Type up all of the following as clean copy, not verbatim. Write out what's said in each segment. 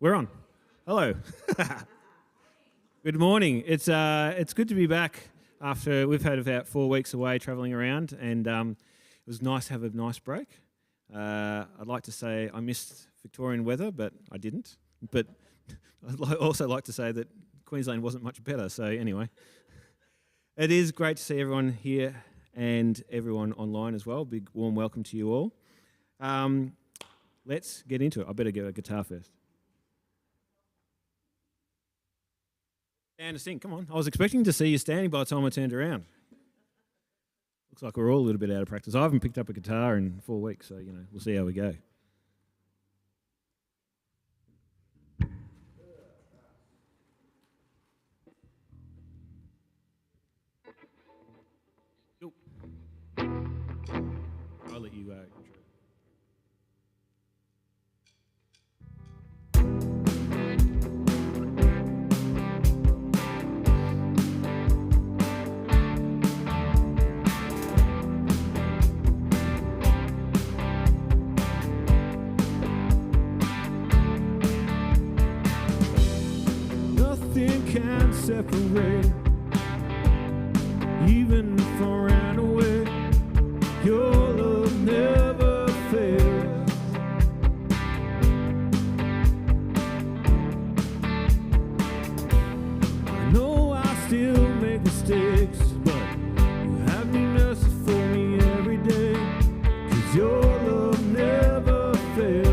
We're on. Hello. Good morning. It's good to be back after we've had about 4 weeks away travelling around, and it was nice to have a nice break. I'd like to say I missed Victorian weather, but I didn't. But I'd also like to say that Queensland wasn't much better. So anyway, it is great to see everyone here and everyone online as well. Big warm welcome to you all. Let's get into it. I better get a guitar first. And to sing, come on. I was expecting to see you standing by the time I turned around. Looks like we're all a little bit out of practice. I haven't picked up a guitar in 4 weeks, so we'll see how we go. I'll let you control. Can't separate, even if I ran away. Your love never fails. I know I still make mistakes, but you have new mercy for me every day. 'Cause your love never fails.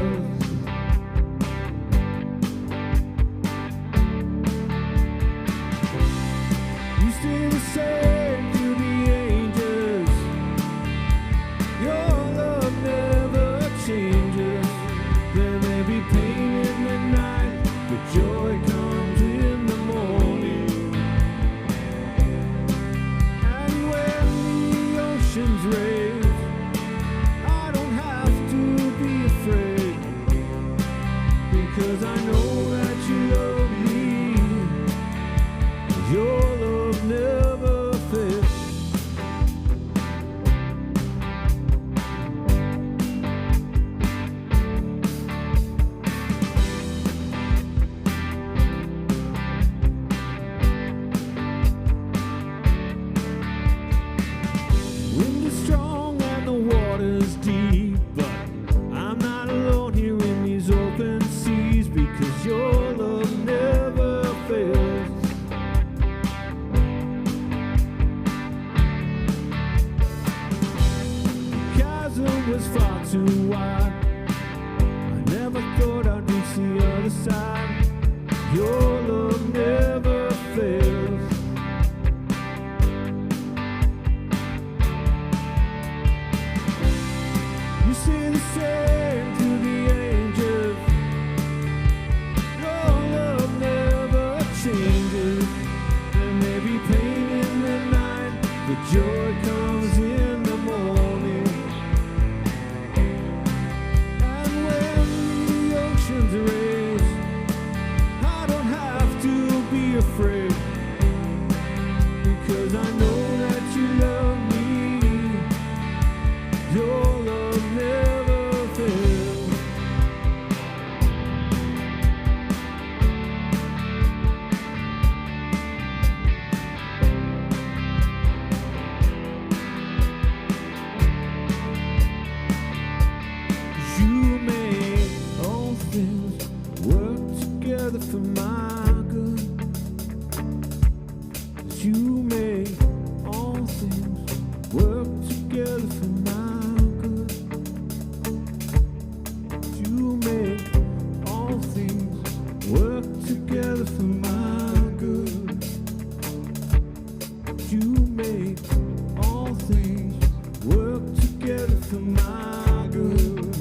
Same to the angels. Your love never changes. There may be pain in the night, but joy comes in the morning. And when the oceans rage, I don't have to be afraid, because I know that you love me. Your love never fails. Wind is strong and the water's deep, but I'm not alone here in these open seas, because your love never fails. Was far too wide. I never thought I'd reach the other side. Your love never fails. You say the same to the angels. Your love never changes. There may be pain in the night, but joy comes in the morning. Race, I don't have to be afraid, because I know that you love me. Your love never fails. You make all things work together for my good. You make all things work together for my good. You make all things work together for my good. You make all things work together for my good.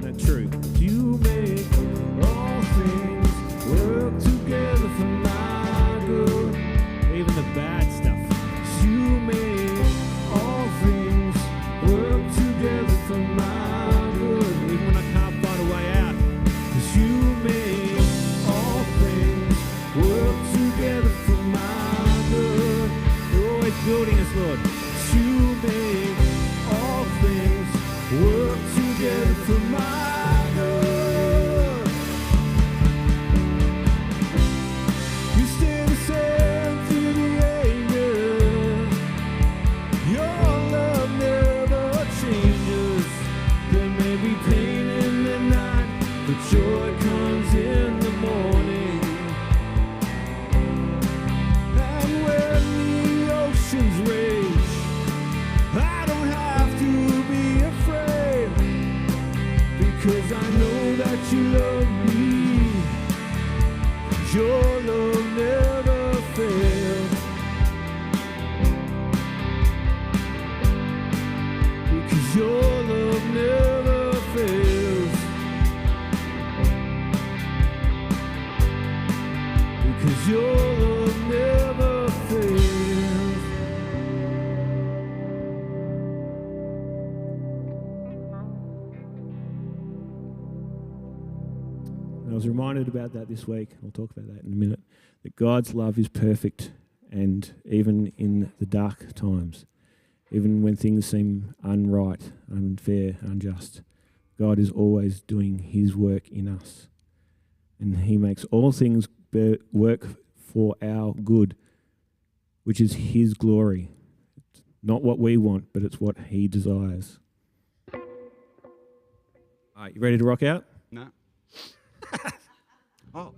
That's true. You make all things work together for my good. Even the bad stuff. You make all things work together for my good. Even when I can't find a way out. 'Cause you make all things work together for my good. You're always building us, Lord. You make all things work together for my good. And I was reminded about that this week. I'll talk about that in a minute. That God's love is perfect, and even in the dark times, even when things seem unright, unfair, unjust, God is always doing his work in us. And he makes all things work for our good, which is his glory. It's not what we want, but it's what he desires. All right, you ready to rock out? No. Oh.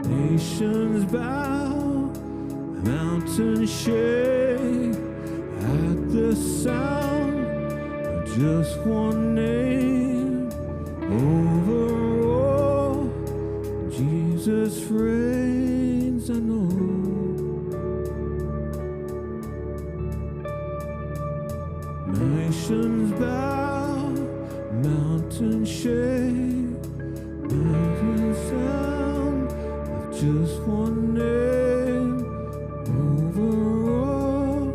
Nations bow, mountains shake at the sound of just one name. Over all, Jesus reigns, I know. Nations bow, mountains shake at the sound of just one name. Over all,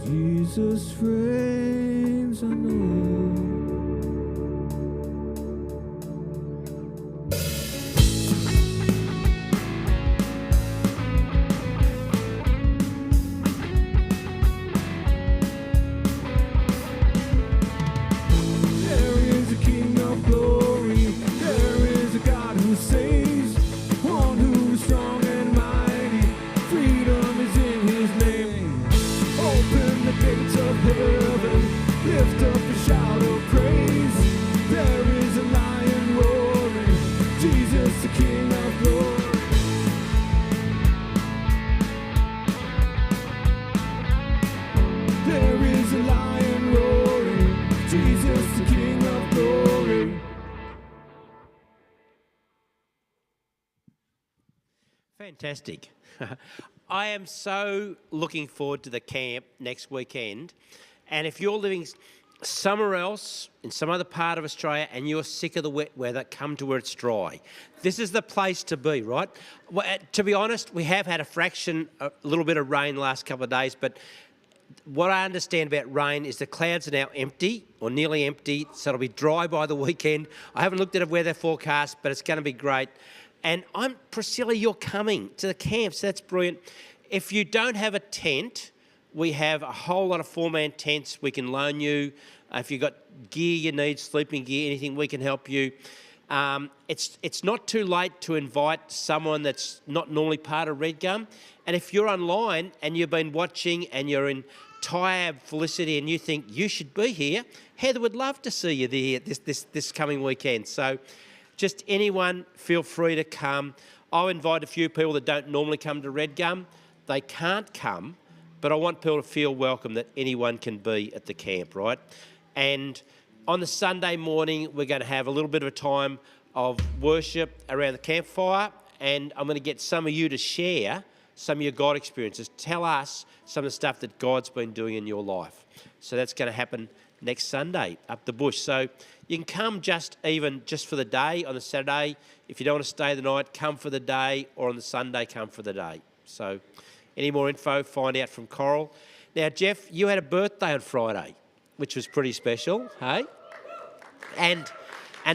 Jesus reigns, I know. Fantastic. I am so looking forward to the camp next weekend. And if you're living somewhere else, in some other part of Australia, and you're sick of the wet weather, come to where it's dry. This is the place to be, right? Well, to be honest, we have had a little bit of rain the last couple of days, but what I understand about rain is the clouds are now empty, or nearly empty, so it'll be dry by the weekend. I haven't looked at a weather forecast, but it's going to be great. And Priscilla, you're coming to the camp, so that's brilliant. If you don't have a tent, we have a whole lot of 4-man tents we can loan you. If you've got gear you need, sleeping gear, anything, we can help you. It's not too late to invite someone that's not normally part of Redgum. And if you're online and you've been watching and you're in Tyab, Felicity, and you think you should be here, Heather would love to see you there this coming weekend. So just anyone, feel free to come. I'll invite a few people that don't normally come to Redgum. They can't come, but I want people to feel welcome that anyone can be at the camp, right? And on the Sunday morning, we're going to have a little bit of a time of worship around the campfire, and I'm going to get some of you to share some of your God experiences. Tell us some of the stuff that God's been doing in your life. So that's going to happen next Sunday up the bush. So you can come just for the day on the Saturday. If you don't want to stay the night, come for the day, or on the Sunday, come for the day. So any more info, find out from Coral. Now, Jeff, you had a birthday on Friday, which was pretty special, hey? And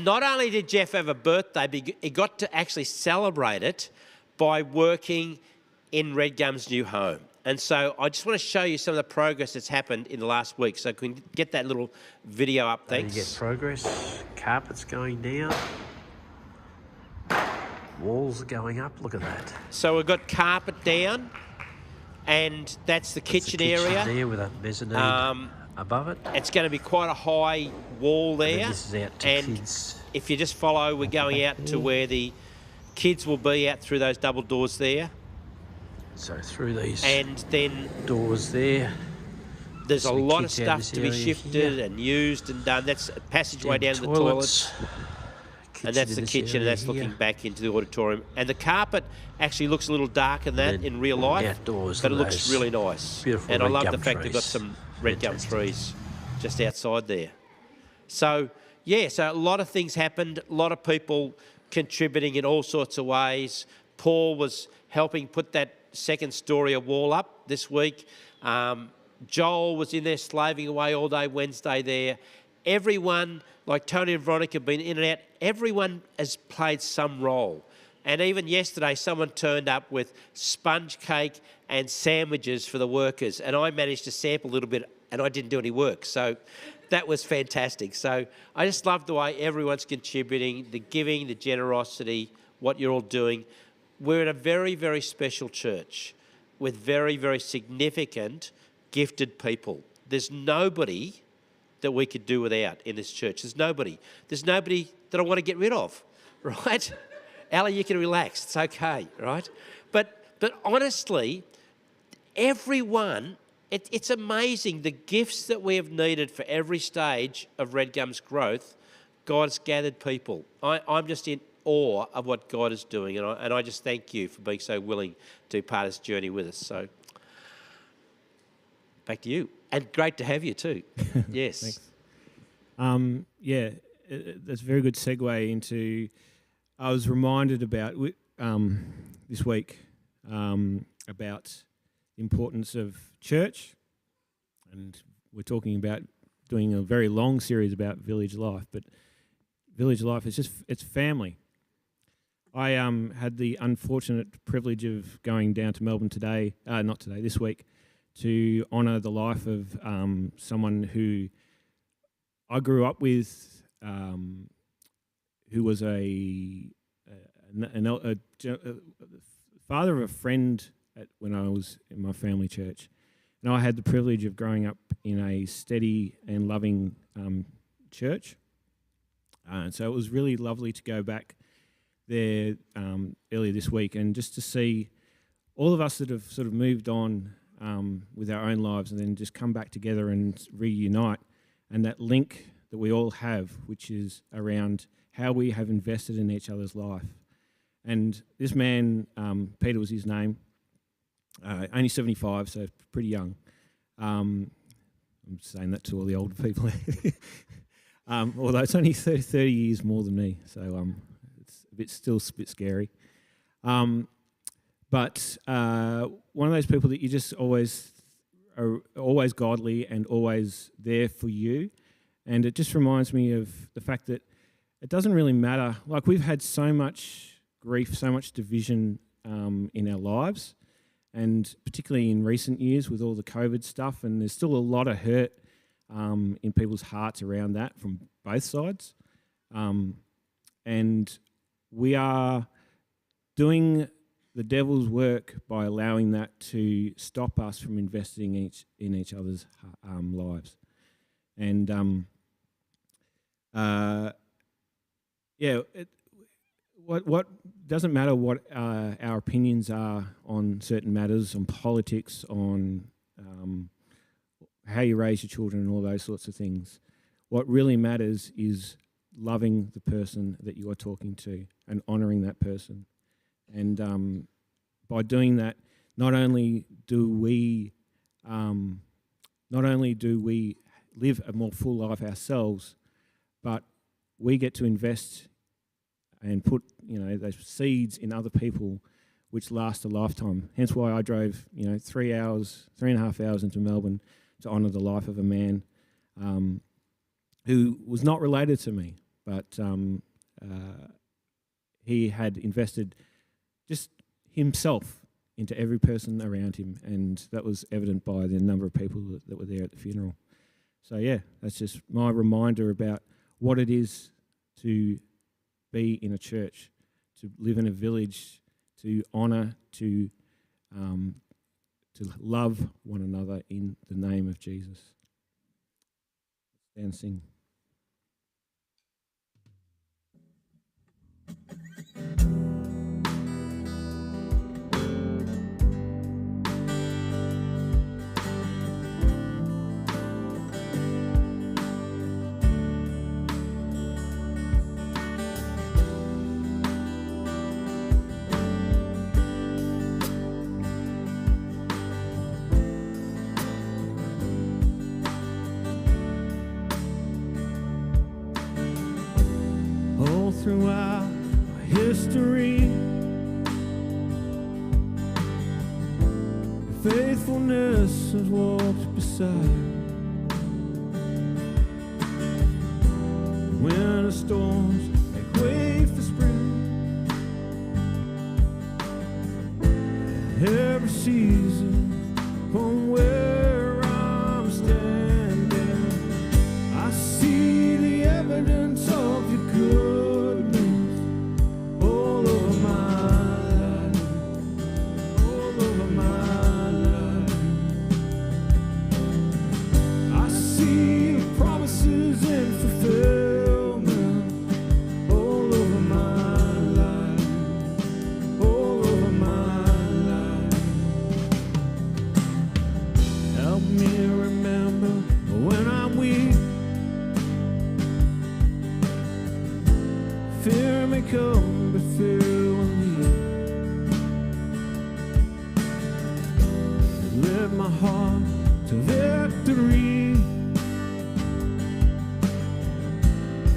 not only did Jeff have a birthday, but he got to actually celebrate it by working in Redgum's new home. And so I just want to show you some of the progress that's happened in the last week. So can we get that little video up, thanks? You get progress, carpets going down, walls are going up, look at that. So we've got carpet down, and that's the kitchen area. There with a mezzanine above it. It's going to be quite a high wall there. And this is out to and kids. If you just follow, we're going out to where the kids will be out through those double doors there. So through these and then doors there. There's a lot of stuff to be shifted and used and done. That's a passageway down to the toilets. And that's the kitchen, and that's looking back into the auditorium. And the carpet actually looks a little darker than that in real life, outdoors, but it looks really nice. Beautiful. And I love the fact they've got some Redgum trees just outside there. So, yeah, so a lot of things happened, a lot of people contributing in all sorts of ways. Paul was helping put that second story of wall up this week. Joel was in there slaving away all day Wednesday there. Everyone, like Tony and Veronica, have been in and out. Everyone has played some role. And even yesterday, someone turned up with sponge cake and sandwiches for the workers. And I managed to sample a little bit, and I didn't do any work. So that was fantastic. So I just love the way everyone's contributing, the giving, the generosity, what you're all doing. We're in a very, very special church with very, very significant, gifted people. There's nobody that we could do without in this church. There's nobody. There's nobody that I want to get rid of, right? Ali, you can relax. It's okay, right? But honestly, everyone, it's amazing the gifts that we have needed for every stage of Redgum's growth. God's gathered people. I'm just in awe of what God is doing, and I just thank you for being so willing to be part of this journey with us. So back to you. And great to have you too. Yes. Thanks. Yeah, that's a very good segue into. I was reminded about this week about the importance of church, and we're talking about doing a very long series about village life. But village life is it's family. I had the unfortunate privilege of going down to Melbourne this week, to honour the life of someone who I grew up with, who was a father of a friend when I was in my family church. And I had the privilege of growing up in a steady and loving church. So it was really lovely to go back there earlier this week and just to see all of us that have sort of moved on with our own lives and then just come back together and reunite, and that link that we all have, which is around how we have invested in each other's life. And this man, Peter was his name, only 75, so pretty young. I'm saying that to all the older people. Although it's only 30 years more than me, so it's still a bit scary. But one of those people that you just always are always godly and always there for you. And it just reminds me of the fact that it doesn't really matter. Like, we've had so much grief, so much division in our lives, and particularly in recent years with all the COVID stuff, and there's still a lot of hurt in people's hearts around that from both sides. And we are doing the devil's work by allowing that to stop us from investing in each other's lives. And what doesn't matter what our opinions are on certain matters, on politics, on how you raise your children and all those sorts of things. What really matters is loving the person that you are talking to and honouring that person. And by doing that, not only do we live a more full life ourselves, but we get to invest and put, those seeds in other people, which last a lifetime. Hence why I drove, 3.5 hours into Melbourne to honour the life of a man who was not related to me, but he had invested just himself into every person around him, and that was evident by the number of people that were there at the funeral. So yeah, that's just my reminder about what it is to be in a church, to live in a village, to honour, to love one another in the name of Jesus. Stand and sing. Throughout history, your faithfulness has walked beside. Winter storms make way for spring. Every season from where I'm standing, I see the evidence of your good. Come, but fear will lead. Lift my heart to victory.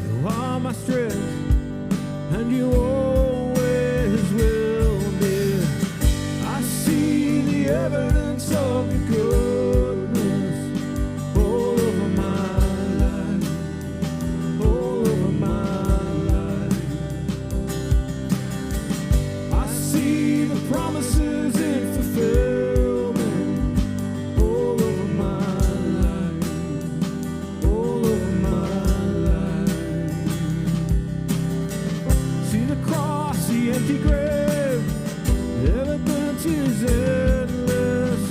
You are my strength, and you always will be. I see the evidence of your goodness all over my life, all over my promises in fulfillment all over my life, all over my life. See the cross, the empty grave, evidence is endless.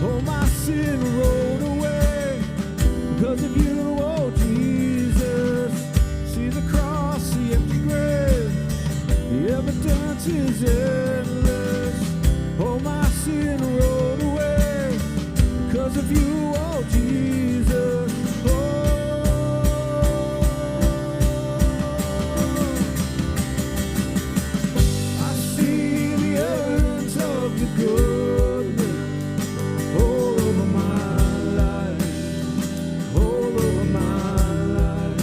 All my sin rolled away because of you, oh Jesus. See the cross, the empty grave, the evidence is endless. All my sin rolled away because of you, oh Jesus. I see the evidence of your goodness all over my life, all over my life.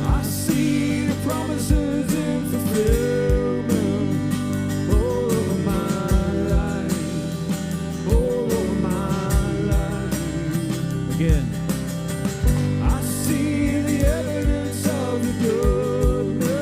I see the promises in fulfillment. I see the evidence of your goodness.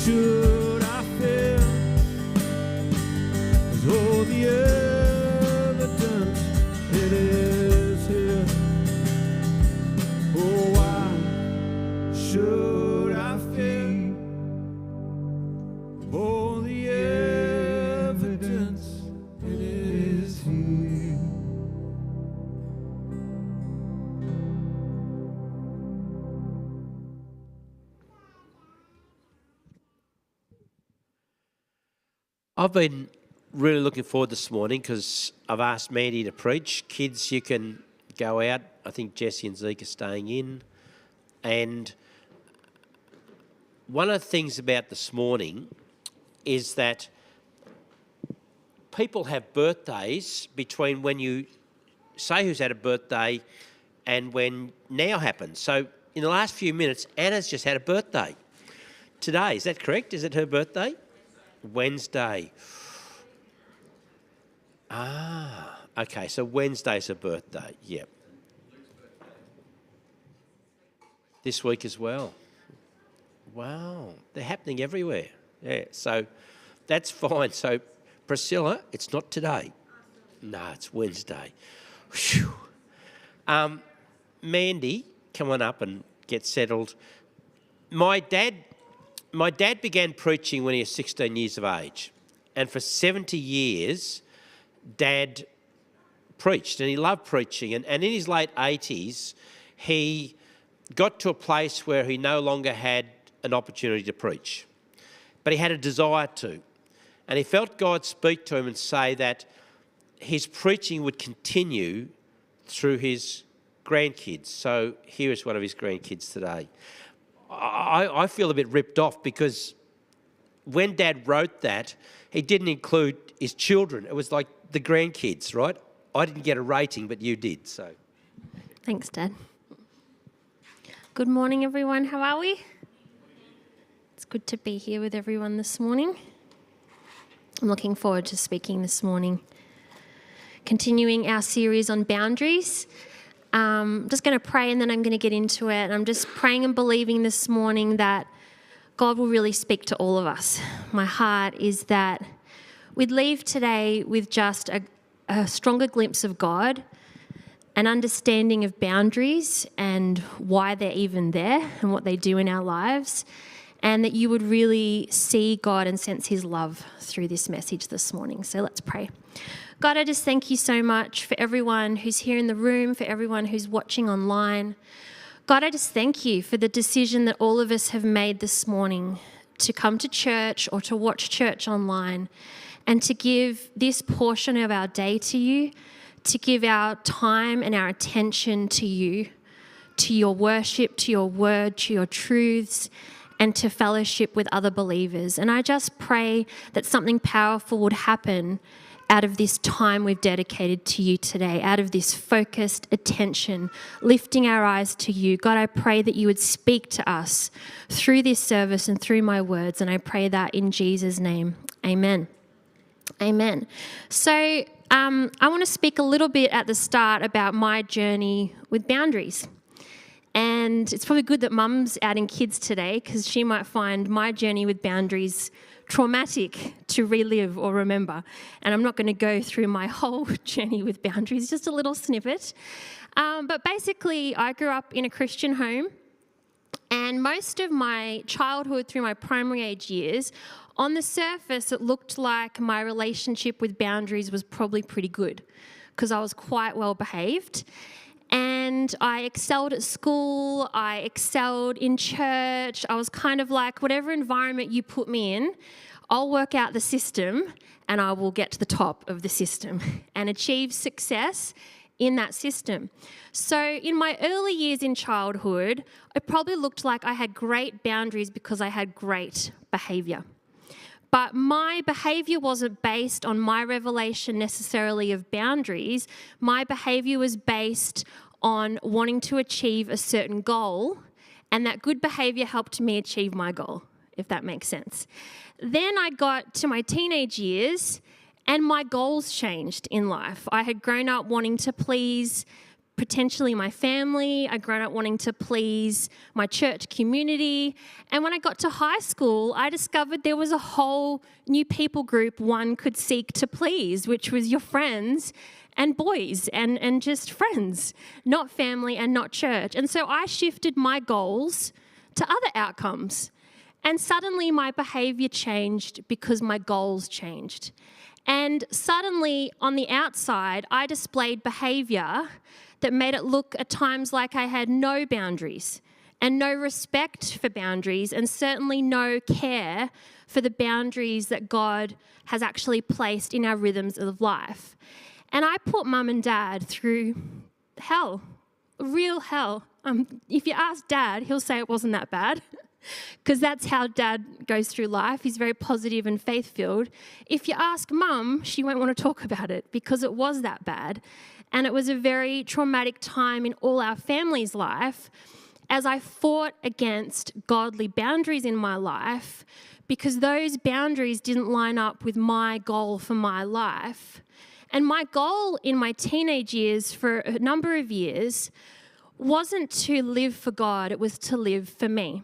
should I fear? 'Cause all the evidence, it is here. Oh, why should I fear? All the evidence, it is here. I've been really looking forward this morning because I've asked Mandy to preach. Kids, you can go out. I think Jesse and Zeke are staying in. And one of the things about this morning is that people have birthdays between when you say who's had a birthday and when now happens. So in the last few minutes, Anna's just had a birthday. Today, is that correct? Is it her birthday? Wednesday. Okay, so Wednesday's her birthday, yep. This week as well. Wow, they're happening everywhere. Yeah, so that's fine. So Priscilla, it's not today. No, it's Wednesday. Whew. Mandy, come on up and get settled. My dad began preaching when he was 16 years of age. And for 70 years, Dad preached, and he loved preaching. And in his late 80s, he got to a place where he no longer had an opportunity to preach. But he had a desire to. And he felt God speak to him and say that his preaching would continue through his grandkids. So here is one of his grandkids today. I feel a bit ripped off because when Dad wrote that, he didn't include his children. It was like the grandkids, right? I didn't get a rating, but you did, so. Thanks, Dad. Good morning, everyone. How are we? It's good to be here with everyone this morning. I'm looking forward to speaking this morning. Continuing our series on boundaries. I'm just going to pray and then I'm going to get into it. I'm just praying and believing this morning that God will really speak to all of us. My heart is that we'd leave today with just a stronger glimpse of God, an understanding of boundaries and why they're even there and what they do in our lives, and that you would really see God and sense his love through this message this morning. So let's pray. God, I just thank you so much for everyone who's here in the room, for everyone who's watching online. God, I just thank you for the decision that all of us have made this morning to come to church or to watch church online and to give this portion of our day to you, to give our time and our attention to you, to your worship, to your word, to your truths, and to fellowship with other believers. And I just pray that something powerful would happen out of this time we've dedicated to you today, out of this focused attention, lifting our eyes to you. God, I pray that you would speak to us through this service and through my words, and I pray that in Jesus' name. Amen. Amen. So I want to speak a little bit at the start about my journey with boundaries. And it's probably good that Mum's outing kids today because she might find my journey with boundaries traumatic to relive or remember. And I'm not going to go through my whole journey with boundaries, just a little snippet. But basically, I grew up in a Christian home, and most of my childhood through my primary age years, on the surface, it looked like my relationship with boundaries was probably pretty good because I was quite well behaved. And I excelled at school, I excelled in church. I was kind of like, whatever environment you put me in, I'll work out the system and I will get to the top of the system and achieve success in that system. So in my early years in childhood, it probably looked like I had great boundaries because I had great behaviour. But my behaviour wasn't based on my revelation necessarily of boundaries. My behaviour was based on wanting to achieve a certain goal, and that good behaviour helped me achieve my goal, if that makes sense. Then I got to my teenage years, and my goals changed in life. I had grown up wanting to please potentially my family. I grown up wanting to please my church community. And when I got to high school, I discovered there was a whole new people group one could seek to please, which was your friends and boys and just friends, not family and not church. And so I shifted my goals to other outcomes. And suddenly my behavior changed because my goals changed. And suddenly on the outside, I displayed behavior that made it look at times like I had no boundaries and no respect for boundaries and certainly no care for the boundaries that God has actually placed in our rhythms of life. And I put mum and dad through hell, real hell. If you ask Dad, he'll say it wasn't that bad because that's how Dad goes through life. He's very positive and faith-filled. If you ask Mum, she won't want to talk about it because it was that bad. And it was a very traumatic time in all our family's life as I fought against godly boundaries in my life because those boundaries didn't line up with my goal for my life. And my goal in my teenage years for a number of years wasn't to live for God, it was to live for me.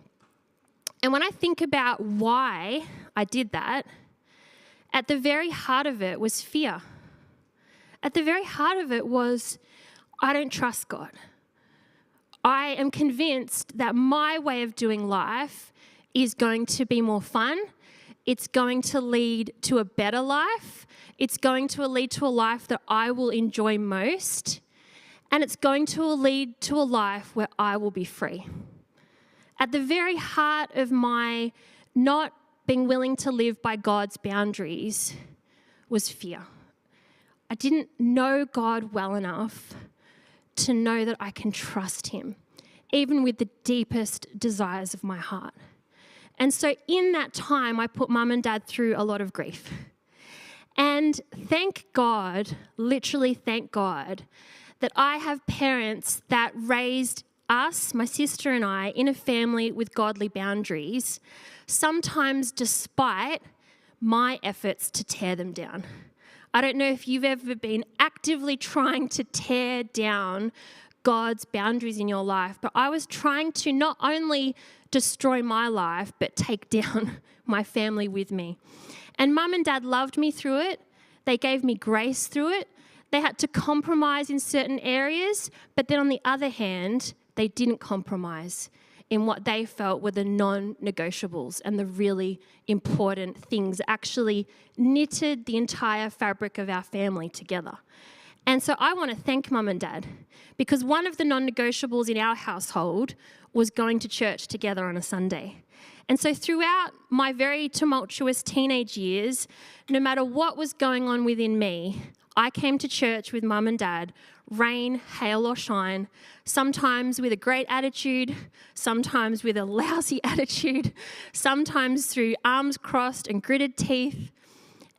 And when I think about why I did that, at the very heart of it was fear. At the very heart of it was, I don't trust God. I am convinced that my way of doing life is going to be more fun. It's going to lead to a better life. It's going to lead to a life that I will enjoy most. And it's going to lead to a life where I will be free. At the very heart of my not being willing to live by God's boundaries was fear. I didn't know God well enough to know that I can trust him, even with the deepest desires of my heart. And so in that time, I put mum and dad through a lot of grief. And thank God, literally thank God, that I have parents that raised us, my sister and I, in a family with godly boundaries, sometimes despite my efforts to tear them down. I don't know if you've ever been actively trying to tear down God's boundaries in your life, but I was trying to not only destroy my life, but take down my family with me. And mum and dad loved me through it. They gave me grace through it. They had to compromise in certain areas, but then on the other hand, they didn't compromise in what they felt were the non-negotiables and the really important things that actually knitted the entire fabric of our family together. And so I want to thank mum and dad because one of the non-negotiables in our household was going to church together on a Sunday. And so throughout my very tumultuous teenage years, no matter what was going on within me, I came to church with mum and dad, rain, hail or shine, sometimes with a great attitude, sometimes with a lousy attitude, sometimes through arms crossed and gritted teeth.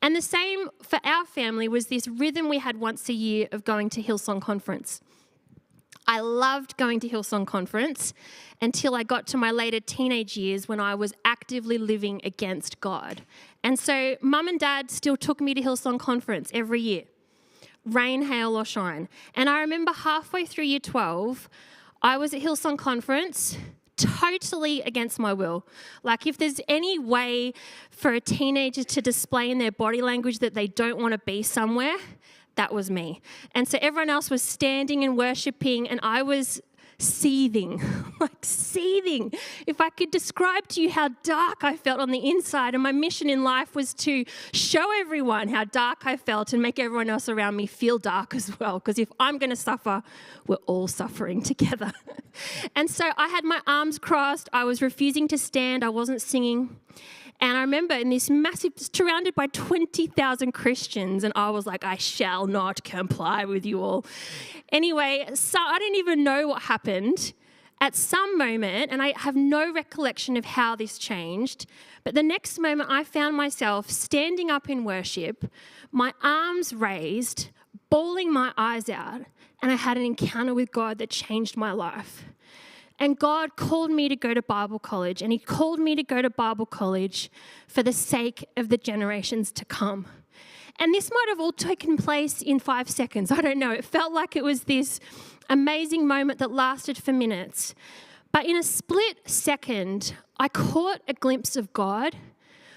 And the same for our family was this rhythm we had once a year of going to Hillsong Conference. I loved going to Hillsong Conference until I got to my later teenage years when I was actively living against God. And so mum and dad still took me to Hillsong Conference every year, rain, hail or shine. And I remember halfway through year 12, I was at Hillsong Conference totally against my will. Like if there's any way for a teenager to display in their body language that they don't want to be somewhere, that was me. And so everyone else was standing and worshiping and I was seething, like seething. If I could describe to you how dark I felt on the inside, and my mission in life was to show everyone how dark I felt and make everyone else around me feel dark as well. Because if I'm going to suffer, we're all suffering together. And so I had my arms crossed. I was refusing to stand. I wasn't singing. And I remember in this massive, surrounded by 20,000 Christians, and I was like, I shall not comply with you all. Anyway, so I didn't even know what happened at some moment, and I have no recollection of how this changed, but the next moment I found myself standing up in worship, my arms raised, bawling my eyes out, and I had an encounter with God that changed my life. And God called me to go to Bible college, and he called me to go to Bible college for the sake of the generations to come. And this might have all taken place in 5 seconds. I don't know. It felt like it was this amazing moment that lasted for minutes. But in a split second, I caught a glimpse of God.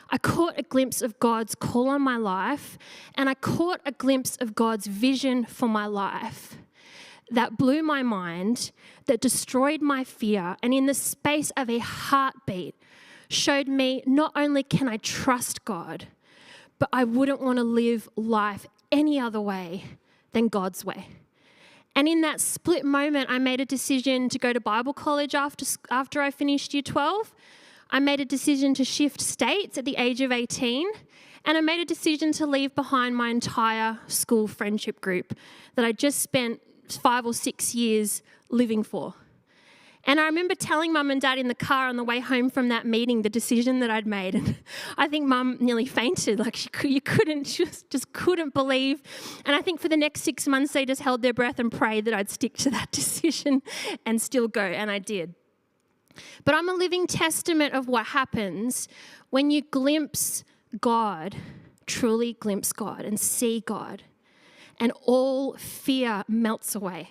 I caught a glimpse of God's call on my life, and I caught a glimpse of God's vision for my life that blew my mind, that destroyed my fear, and in the space of a heartbeat showed me not only can I trust God, but I wouldn't want to live life any other way than God's way. And in that split moment, I made a decision to go to Bible college after I finished year 12. I made a decision to shift states at the age of 18. And I made a decision to leave behind my entire school friendship group that I just spent 5 or 6 years living for. And I remember telling Mum and Dad in the car on the way home from that meeting the decision that I'd made. And I think Mum nearly fainted. Like she just couldn't believe. And I think for the next 6 months, they just held their breath and prayed that I'd stick to that decision and still go. And I did. But I'm a living testament of what happens when you glimpse God, truly glimpse God and see God, and all fear melts away.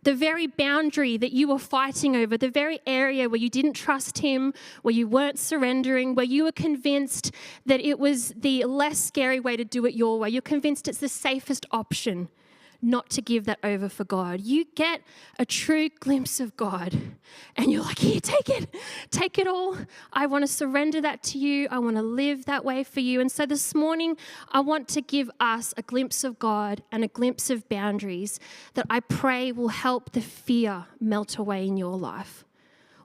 The very boundary that you were fighting over, the very area where you didn't trust him, where you weren't surrendering, where you were convinced that it was the less scary way to do it your way, you're convinced it's the safest option not to give that over for God. You get a true glimpse of God and you're like, here, take it all. I want to surrender that to you. I want to live that way for you. And so this morning, I want to give us a glimpse of God and a glimpse of boundaries that I pray will help the fear melt away in your life.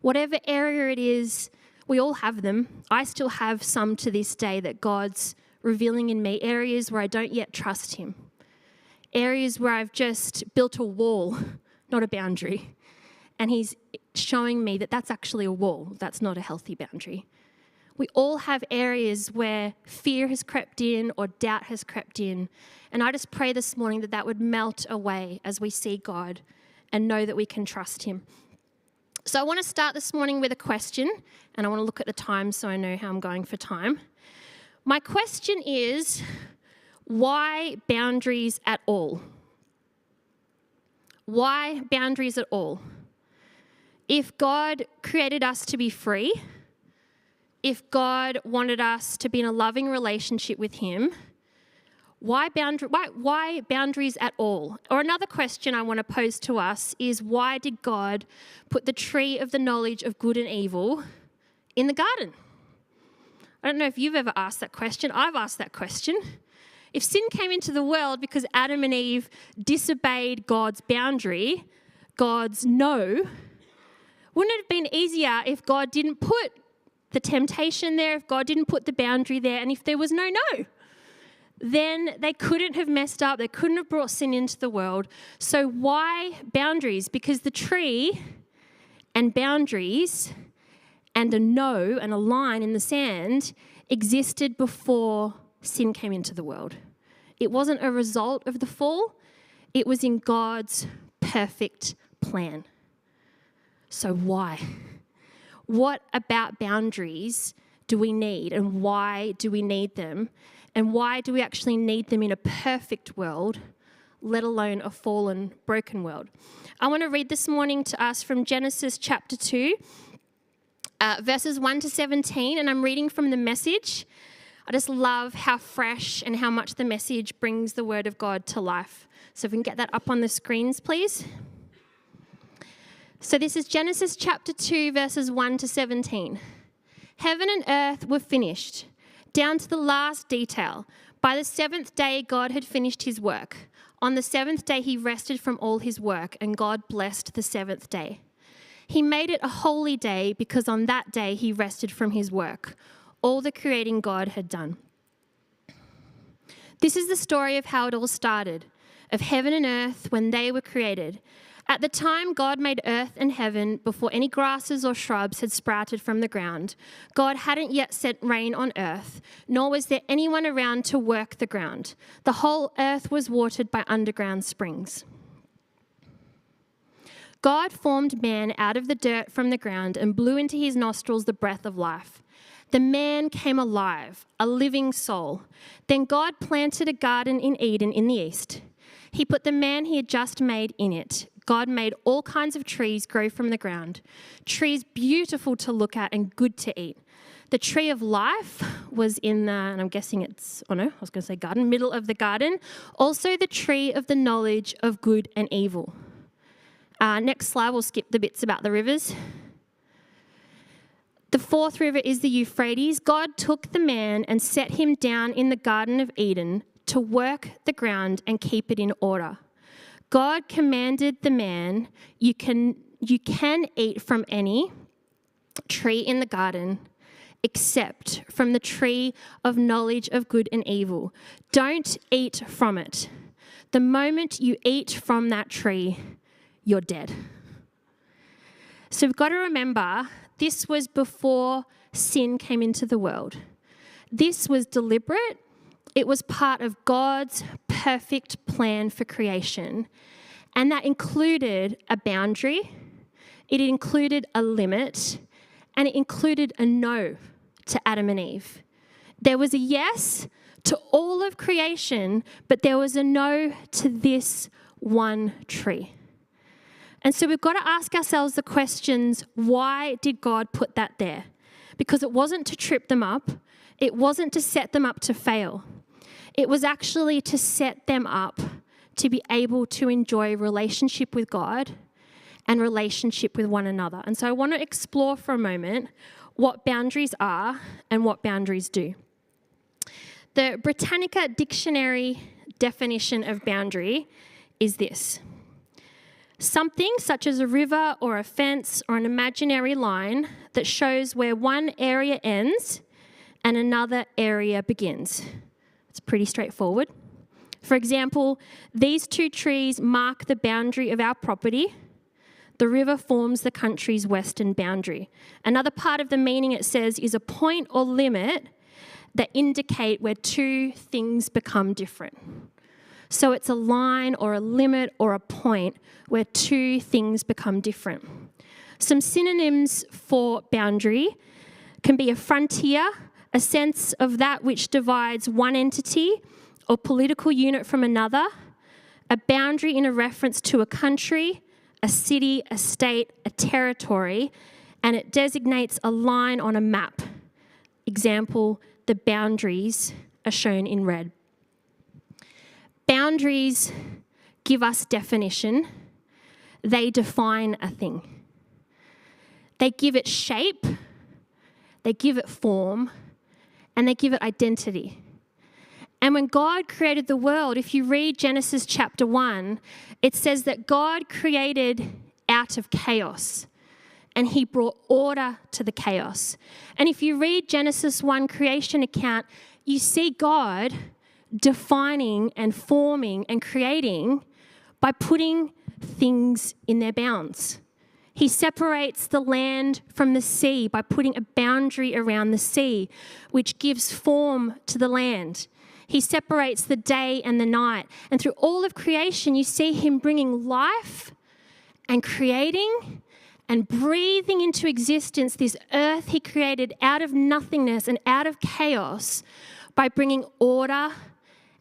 Whatever area it is, we all have them. I still have some to this day that God's revealing in me, areas where I don't yet trust him. Areas where I've just built a wall, not a boundary. And he's showing me that that's actually a wall. That's not a healthy boundary. We all have areas where fear has crept in or doubt has crept in. And I just pray this morning that that would melt away as we see God and know that we can trust him. So I want to start this morning with a question, and I want to look at the time so I know how I'm going for time. My question is, why boundaries at all? Why boundaries at all? If God created us to be free, if God wanted us to be in a loving relationship with him, why boundaries at all? Or another question I want to pose to us is, why did God put the tree of the knowledge of good and evil in the garden? I don't know if you've ever asked that question. I've asked that question. If sin came into the world because Adam and Eve disobeyed God's boundary, God's no, wouldn't it have been easier if God didn't put the temptation there, if God didn't put the boundary there, and if there was no? Then they couldn't have messed up, they couldn't have brought sin into the world. So why boundaries? Because the tree and boundaries and a no and a line in the sand existed before sin came into the world. It wasn't a result of the fall. It was in God's perfect plan. So why? What about boundaries do we need, and why do we need them? And why do we actually need them in a perfect world, let alone a fallen, broken world? I want to read this morning to us from Genesis chapter 2, verses 1 to 17, and I'm reading from the Message. I just love how fresh and how much the Message brings the word of God to life. So if we can get that up on the screens, please. So this is Genesis chapter 2, verses 1 to 17. Heaven and earth were finished, down to the last detail. By the seventh day, God had finished his work. On the seventh day, he rested from all his work, and God blessed the seventh day. He made it a holy day because on that day he rested from his work, all the creating God had done. This is the story of how it all started, of heaven and earth when they were created. At the time God made earth and heaven, before any grasses or shrubs had sprouted from the ground, God hadn't yet sent rain on earth, nor was there anyone around to work the ground. The whole earth was watered by underground springs. God formed man out of the dirt from the ground and blew into his nostrils the breath of life. The man came alive, a living soul. Then God planted a garden in Eden in the east. He put the man he had just made in it. God made all kinds of trees grow from the ground, trees beautiful to look at and good to eat. The tree of life was in the, and I'm guessing it's, oh no, I was going to say garden, middle of the garden. Also the tree of the knowledge of good and evil. Next slide, we'll skip the bits about the rivers. The fourth river is the Euphrates. God took the man and set him down in the Garden of Eden to work the ground and keep it in order. God commanded the man, you can eat from any tree in the garden except from the tree of knowledge of good and evil. Don't eat from it. The moment you eat from that tree, you're dead. So we've got to remember, this was before sin came into the world. This was deliberate. It was part of God's perfect plan for creation. And that included a boundary, it included a limit, and it included a no to Adam and Eve. There was a yes to all of creation, but there was a no to this one tree. And so we've got to ask ourselves the questions, why did God put that there? Because it wasn't to trip them up. It wasn't to set them up to fail. It was actually to set them up to be able to enjoy relationship with God and relationship with one another. And so I want to explore for a moment what boundaries are and what boundaries do. The Britannica Dictionary definition of boundary is this: something such as a river or a fence or an imaginary line that shows where one area ends and another area begins. It's pretty straightforward. For example, these two trees mark the boundary of our property. The river forms the country's western boundary. Another part of the meaning it says is a point or limit that indicate where two things become different. So it's a line or a limit or a point where two things become different. Some synonyms for boundary can be a frontier, a sense of that which divides one entity or political unit from another, a boundary in a reference to a country, a city, a state, a territory, and it designates a line on a map. Example, the boundaries are shown in red. Boundaries give us definition. They define a thing. They give it shape, they give it form, and they give it identity. And when God created the world, if you read Genesis chapter 1, it says that God created out of chaos and he brought order to the chaos. And if you read Genesis 1 creation account, you see God defining and forming and creating by putting things in their bounds. He separates the land from the sea by putting a boundary around the sea, which gives form to the land. He separates the day and the night. And through all of creation, you see him bringing life and creating and breathing into existence this earth he created out of nothingness and out of chaos by bringing order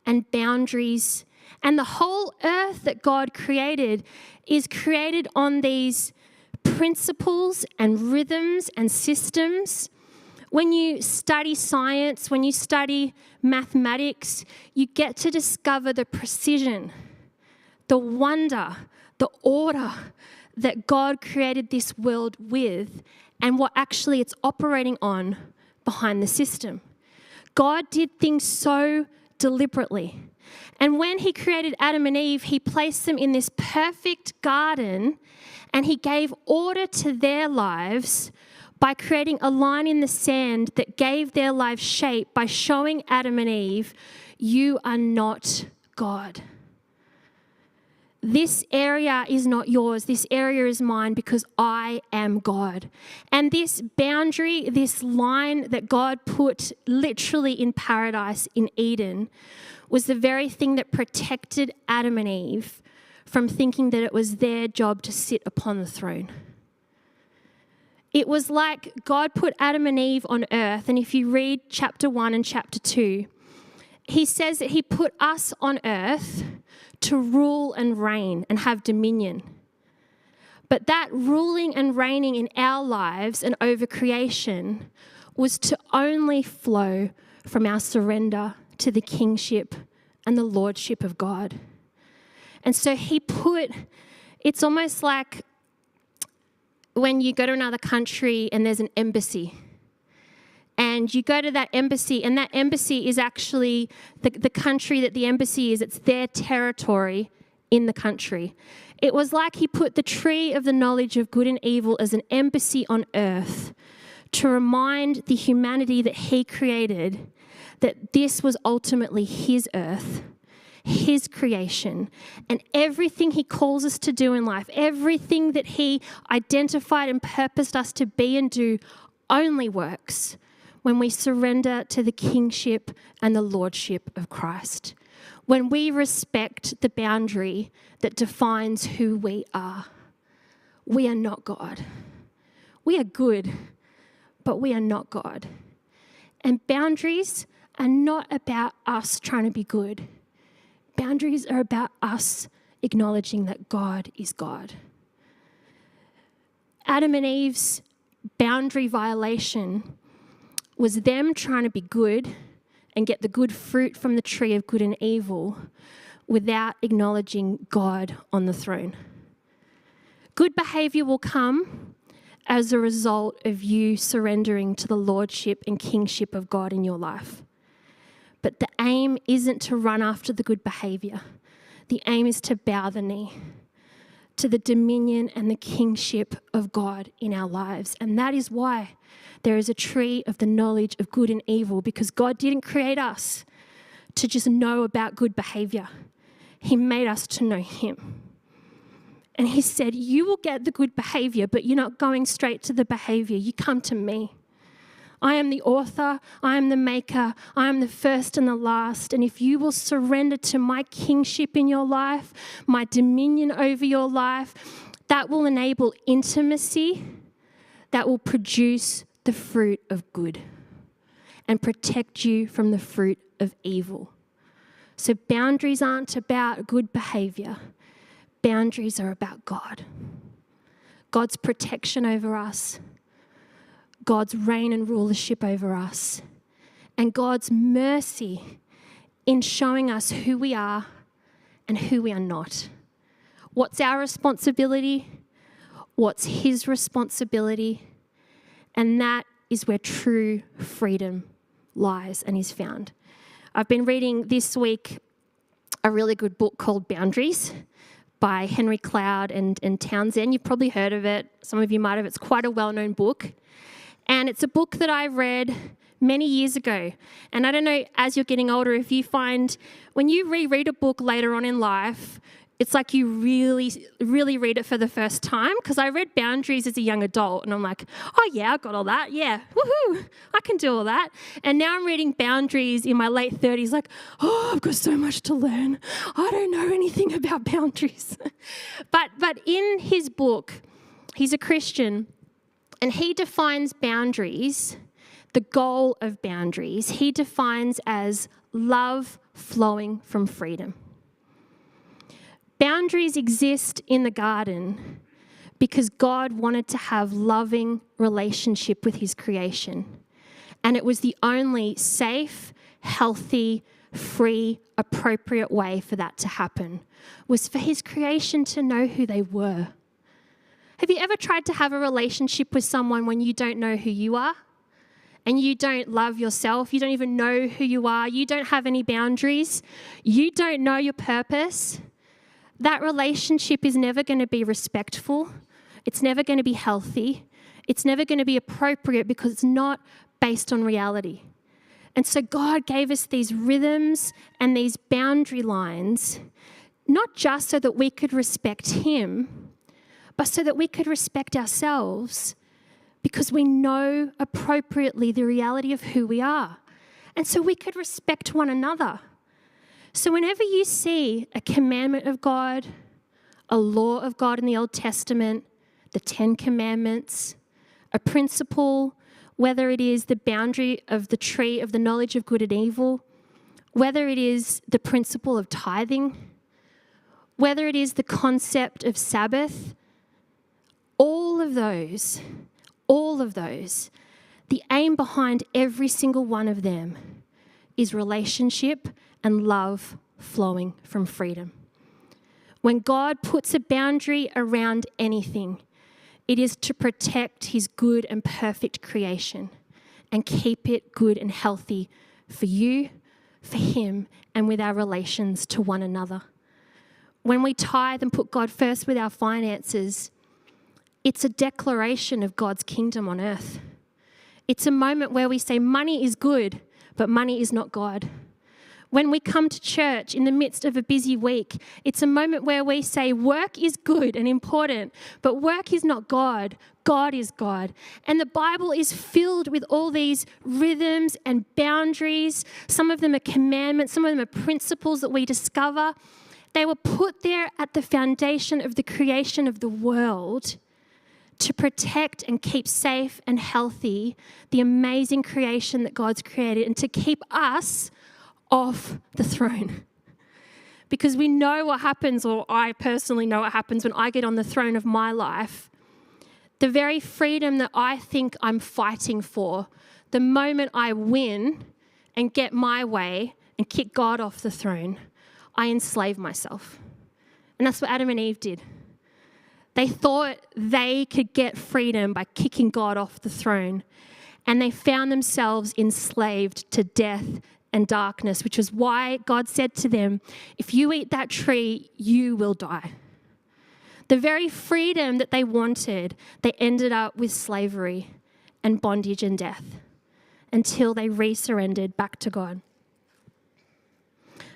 and boundaries. And the whole earth that God created is created on these principles and rhythms and systems. When you study science, when you study mathematics, you get to discover the precision, the wonder, the order that God created this world with and what actually it's operating on behind the system. God did things so deliberately. And when he created Adam and Eve, he placed them in this perfect garden and he gave order to their lives by creating a line in the sand that gave their lives shape by showing Adam and Eve, you are not God. This area is not yours. This area is mine because I am God. And this boundary, this line that God put literally in paradise in Eden was the very thing that protected Adam and Eve from thinking that it was their job to sit upon the throne. It was like God put Adam and Eve on earth. And if you read chapter 1 and chapter 2, he says that he put us on earth to rule and reign and have dominion. But that ruling and reigning in our lives and over creation was to only flow from our surrender to the kingship and the lordship of God. And so it's almost like when you go to another country and there's an embassy. And you go to that embassy, and that embassy is actually the country that the embassy is. It's their territory in the country. It was like he put the tree of the knowledge of good and evil as an embassy on earth to remind the humanity that he created that this was ultimately his earth, his creation, and everything he calls us to do in life, everything that he identified and purposed us to be and do only works when we surrender to the kingship and the lordship of Christ. When we respect the boundary that defines who we are. We are not God. We are good, but we are not God. And boundaries are not about us trying to be good. Boundaries are about us acknowledging that God is God. Adam and Eve's boundary violation was them trying to be good and get the good fruit from the tree of good and evil without acknowledging God on the throne. Good behavior will come as a result of you surrendering to the lordship and kingship of God in your life. But the aim isn't to run after the good behavior. The aim is to bow the knee to the dominion and the kingship of God in our lives. And that is why there is a tree of the knowledge of good and evil, because God didn't create us to just know about good behavior. He made us to know him. And he said, you will get the good behavior, but you're not going straight to the behavior. You come to me. I am the author, I am the maker, I am the first and the last. And if you will surrender to my kingship in your life, my dominion over your life, that will enable intimacy that will produce the fruit of good and protect you from the fruit of evil. So boundaries aren't about good behavior. Boundaries are about God. God's protection over us, God's reign and rulership over us, and God's mercy in showing us who we are and who we are not. What's our responsibility? What's his responsibility? And that is where true freedom lies and is found. I've been reading this week a really good book called Boundaries by Henry Cloud and Townsend. You've probably heard of it. Some of you might have. It's quite a well-known book. And it's a book that I read many years ago. And I don't know, as you're getting older, if you find when you reread a book later on in life, it's like you really, really read it for the first time. Because I read Boundaries as a young adult and I'm like, oh yeah, I got all that. Yeah, woohoo, I can do all that. And now I'm reading Boundaries in my late 30s like, oh, I've got so much to learn. I don't know anything about boundaries. But in his book, he's a Christian, and he defines boundaries, the goal of boundaries, he defines as love flowing from freedom. Boundaries exist in the garden because God wanted to have loving relationship with his creation. And it was the only safe, healthy, free, appropriate way for that to happen, was for his creation to know who they were. Have you ever tried to have a relationship with someone when you don't know who you are? And you don't love yourself, you don't even know who you are, you don't have any boundaries, you don't know your purpose? That relationship is never going to be respectful, it's never going to be healthy, it's never going to be appropriate because it's not based on reality. And so God gave us these rhythms and these boundary lines, not just so that we could respect him, but so that we could respect ourselves because we know appropriately the reality of who we are. And so we could respect one another. So whenever you see a commandment of God, a law of God in the Old Testament, the 10 Commandments, a principle, whether it is the boundary of the tree of the knowledge of good and evil, whether it is the principle of tithing, whether it is the concept of Sabbath, all of those, the aim behind every single one of them is relationship and love flowing from freedom. When God puts a boundary around anything, it is to protect his good and perfect creation and keep it good and healthy for you, for him, and with our relations to one another. When we tithe and put God first with our finances, it's a declaration of God's kingdom on earth. It's a moment where we say money is good, but money is not God. When we come to church in the midst of a busy week, it's a moment where we say work is good and important, but work is not God. God is God. And the Bible is filled with all these rhythms and boundaries. Some of them are commandments, some of them are principles that we discover. They were put there at the foundation of the creation of the world to protect and keep safe and healthy the amazing creation that God's created and to keep us off the throne. Because we know what happens, or I personally know what happens when I get on the throne of my life. The very freedom that I think I'm fighting for, the moment I win and get my way and kick God off the throne, I enslave myself. And that's what Adam and Eve did. They thought they could get freedom by kicking God off the throne, and they found themselves enslaved to death and darkness, which is why God said to them, if you eat that tree, you will die. The very freedom that they wanted, they ended up with slavery and bondage and death until they resurrendered back to God.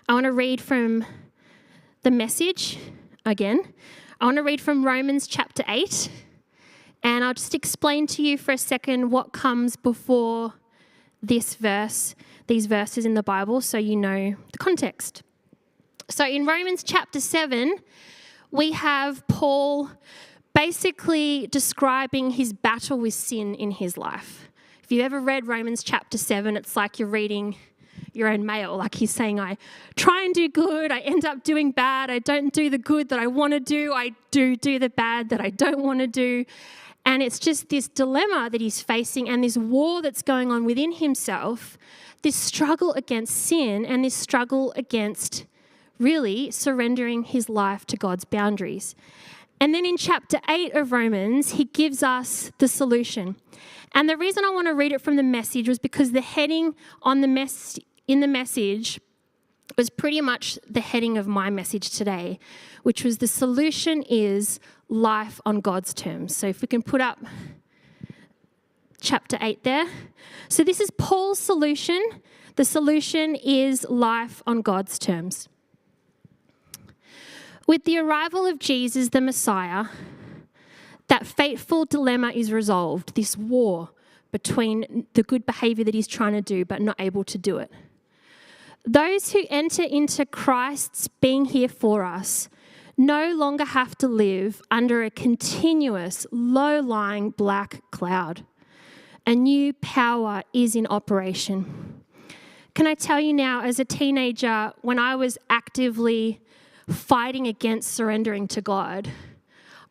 I want to read from the Message again. I want to read from Romans chapter 8, and I'll just explain to you for a second what comes before this verse, these verses in the Bible, so you know the context. So in Romans chapter 7, we have Paul basically describing his battle with sin in his life. If you've ever read Romans chapter 7, it's like you're reading your own mail. Like he's saying, I try and do good, I end up doing bad, I don't do the good that I want to do, I do the bad that I don't want to do. And it's just this dilemma that he's facing and this war that's going on within himself, this struggle against sin and this struggle against really surrendering his life to God's boundaries. And then in chapter 8 of Romans, he gives us the solution. And the reason I want to read it from the Message was because the heading on in the Message was pretty much the heading of my message today, which was the solution is life on God's terms. So if we can put up chapter 8 there. So this is Paul's solution. The solution is life on God's terms. With the arrival of Jesus, the Messiah, that fateful dilemma is resolved, this war between the good behavior that he's trying to do but not able to do it. Those who enter into Christ's being here for us no longer have to live under a continuous, low-lying black cloud. A new power is in operation. Can I tell you now, as a teenager, when I was actively fighting against surrendering to God,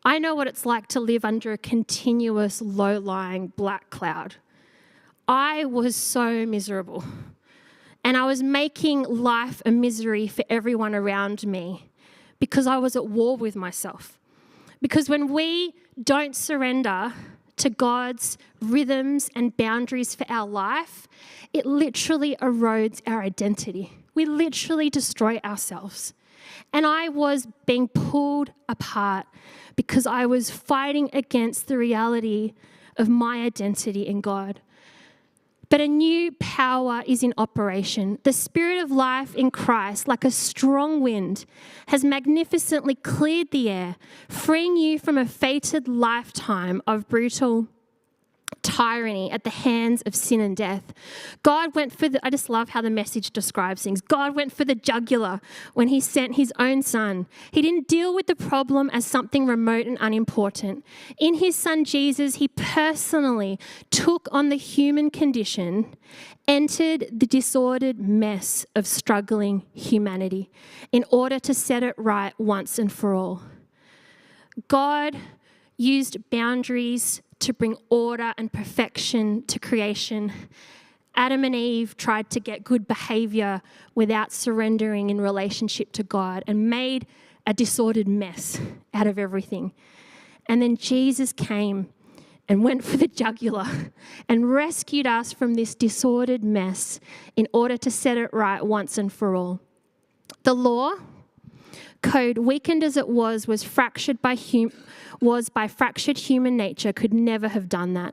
I know what it's like to live under a continuous, low-lying black cloud. I was so miserable. And I was making life a misery for everyone around me because I was at war with myself. Because when we don't surrender to God's rhythms and boundaries for our life, it literally erodes our identity. We literally destroy ourselves. And I was being pulled apart because I was fighting against the reality of my identity in God. But a new power is in operation. The Spirit of life in Christ, like a strong wind, has magnificently cleared the air, freeing you from a fated lifetime of brutal tyranny at the hands of sin and death. God went for I just love how the Message describes things. God went for the jugular when he sent his own son. He didn't deal with the problem as something remote and unimportant. In his son Jesus, he personally took on the human condition, entered the disordered mess of struggling humanity in order to set it right once and for all. God used boundaries to bring order and perfection to creation. Adam and Eve tried to get good behavior without surrendering in relationship to God and made a disordered mess out of everything. And then Jesus came and went for the jugular and rescued us from this disordered mess in order to set it right once and for all. The law code, weakened as it was fractured by fractured human nature, could never have done that.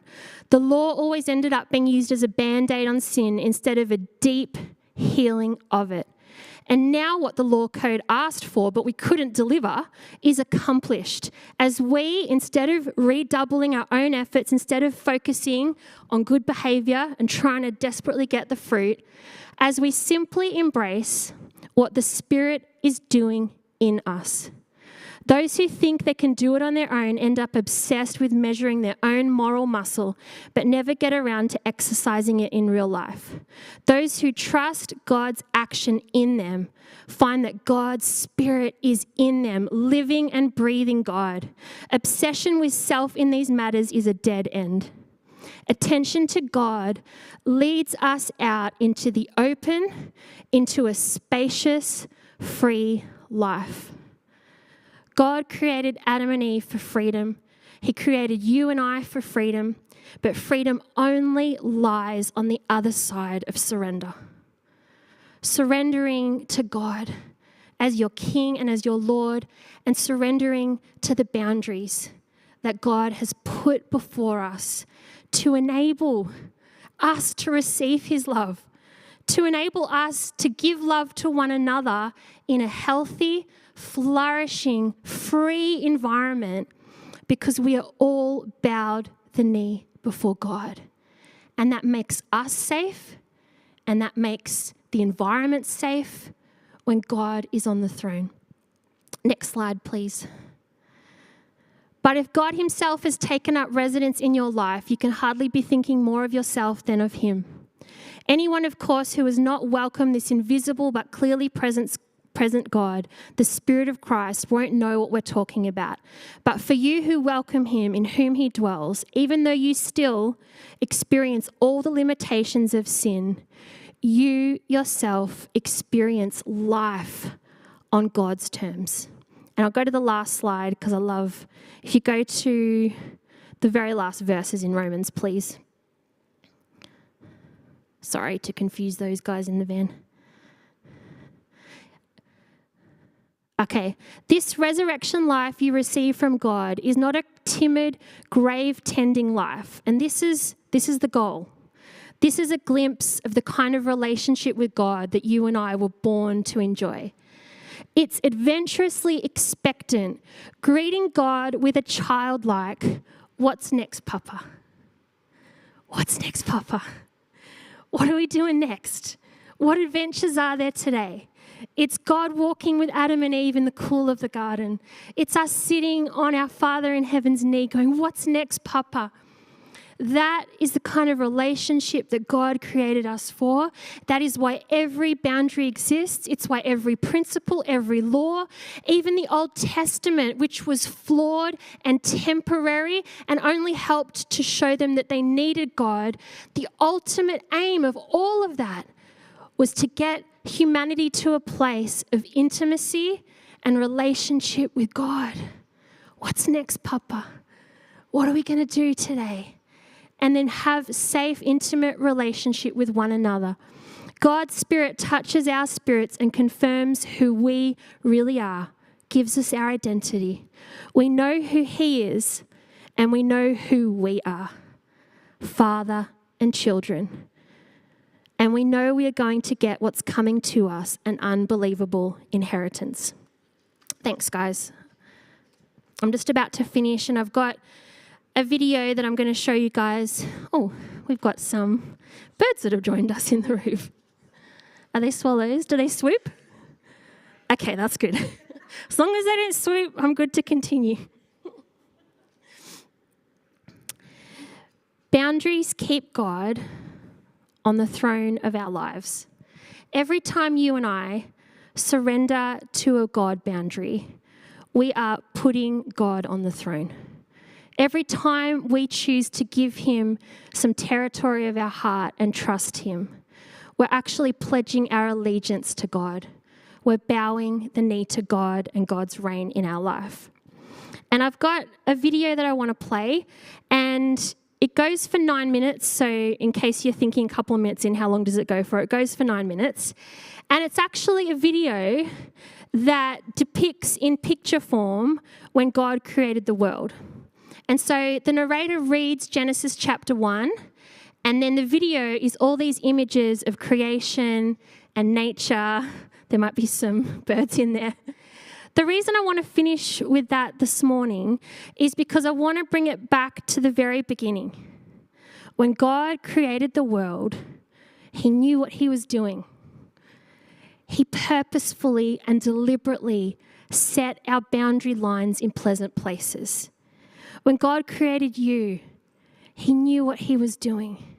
The law always ended up being used as a band-aid on sin instead of a deep healing of it. And now what the law code asked for, but we couldn't deliver, is accomplished. As we, instead of redoubling our own efforts, instead of focusing on good behavior and trying to desperately get the fruit, as we simply embrace what the Spirit is doing in us. Those who think they can do it on their own end up obsessed with measuring their own moral muscle, but never get around to exercising it in real life. Those who trust God's action in them find that God's Spirit is in them, living and breathing God. Obsession with self in these matters is a dead end. Attention to God leads us out into the open, into a spacious, free life. God created Adam and Eve for freedom. He created you and I for freedom, but freedom only lies on the other side of surrender. Surrendering to God as your King and as your Lord, and surrendering to the boundaries that God has put before us to enable us to receive his love, to enable us to give love to one another in a healthy, flourishing, free environment, because we are all bowed the knee before God. And that makes us safe, and that makes the environment safe when God is on the throne. Next slide, please. But if God himself has taken up residence in your life, you can hardly be thinking more of yourself than of him. Anyone, of course, who has not welcomed this invisible but clearly present God, the Spirit of Christ, won't know what we're talking about. But for you who welcome him, in whom he dwells, even though you still experience all the limitations of sin, you yourself experience life on God's terms. And I'll go to the last slide because I love, if you go to the very last verses in Romans, please. Sorry to confuse those guys in the van. Okay, this resurrection life you receive from God is not a timid, grave-tending life. And this is the goal. This is a glimpse of the kind of relationship with God that you and I were born to enjoy. It's adventurously expectant, greeting God with a childlike, "What's next, Papa? What's next, Papa? What are we doing next? What adventures are there today?" It's God walking with Adam and Eve in the cool of the garden. It's us sitting on our Father in heaven's knee going, "What's next, Papa?" That is the kind of relationship that God created us for. That is why every boundary exists. It's why every principle, every law, even the Old Testament, which was flawed and temporary and only helped to show them that they needed God, the ultimate aim of all of that was to get humanity to a place of intimacy and relationship with God. What's next, Papa? What are we going to do today? And then have safe, intimate relationship with one another. God's Spirit touches our spirits and confirms who we really are, gives us our identity. We know who he is, and we know who we are, Father and children. And we know we are going to get what's coming to us, an unbelievable inheritance. Thanks, guys. I'm just about to finish, and I've got a video that I'm going to show you guys. Oh, we've got some birds that have joined us in the roof. Are they swallows? Do they swoop? Okay, that's good. As long as they don't swoop, I'm good to continue. Boundaries keep God on the throne of our lives. Every time you and I surrender to a God boundary, we are putting God on the throne. Every time we choose to give him some territory of our heart and trust him, we're actually pledging our allegiance to God. We're bowing the knee to God and God's reign in our life. And I've got a video that I want to play, and it goes for 9 minutes. So in case you're thinking a couple of minutes in, how long does it go for? It goes for 9 minutes. And it's actually a video that depicts in picture form when God created the world. And so the narrator reads Genesis chapter 1, and then the video is all these images of creation and nature. There might be some birds in there. The reason I want to finish with that this morning is because I want to bring it back to the very beginning. When God created the world, he knew what he was doing. He purposefully and deliberately set our boundary lines in pleasant places. When God created you, he knew what he was doing.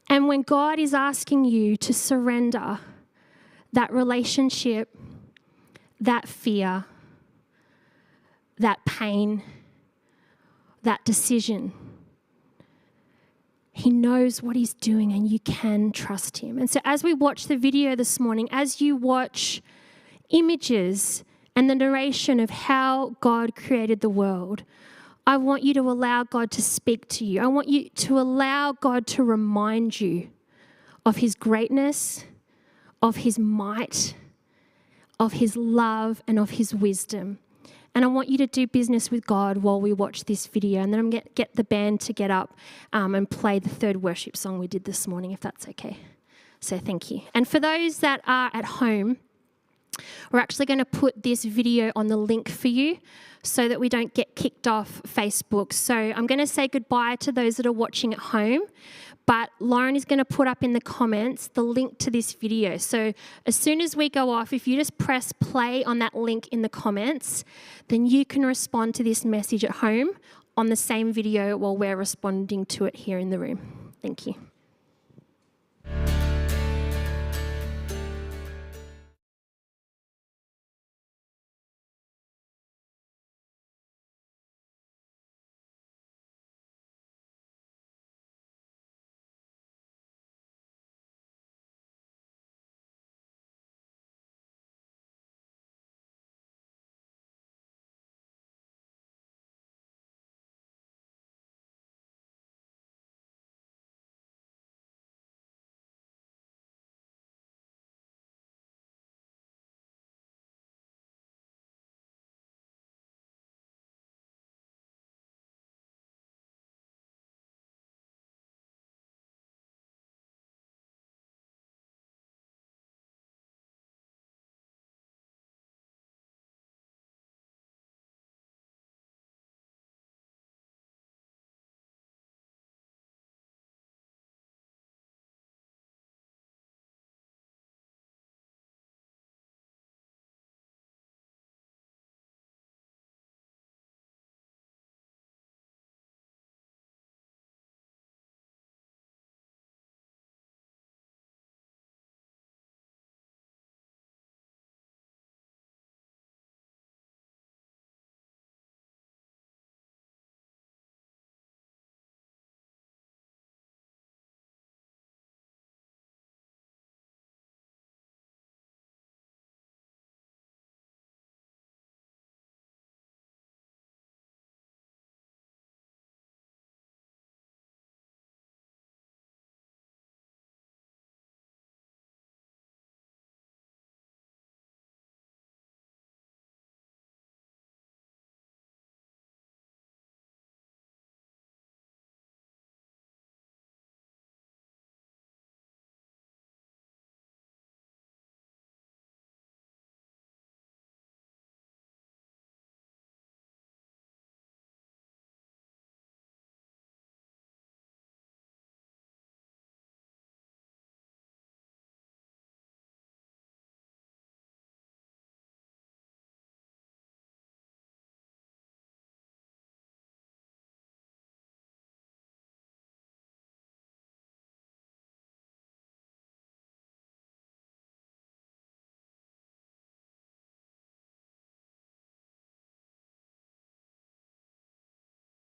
And when God is asking you to surrender that relationship, that fear, that pain, that decision, he knows what he's doing and you can trust him. And so as we watch the video this morning, as you watch images and the narration of how God created the world, I want you to allow God to speak to you. I want you to allow God to remind you of his greatness, of his might, of his love, and of his wisdom. And I want you to do business with God while we watch this video. And then I'm going to get the band to get up and play the third worship song we did this morning, if that's okay. So thank you. And for those that are at home, we're actually going to put this video on the link for you so that we don't get kicked off Facebook. So I'm going to say goodbye to those that are watching at home, but Lauren is going to put up in the comments the link to this video. So as soon as we go off, if you just press play on that link in the comments, then you can respond to this message at home on the same video while we're responding to it here in the room. Thank you.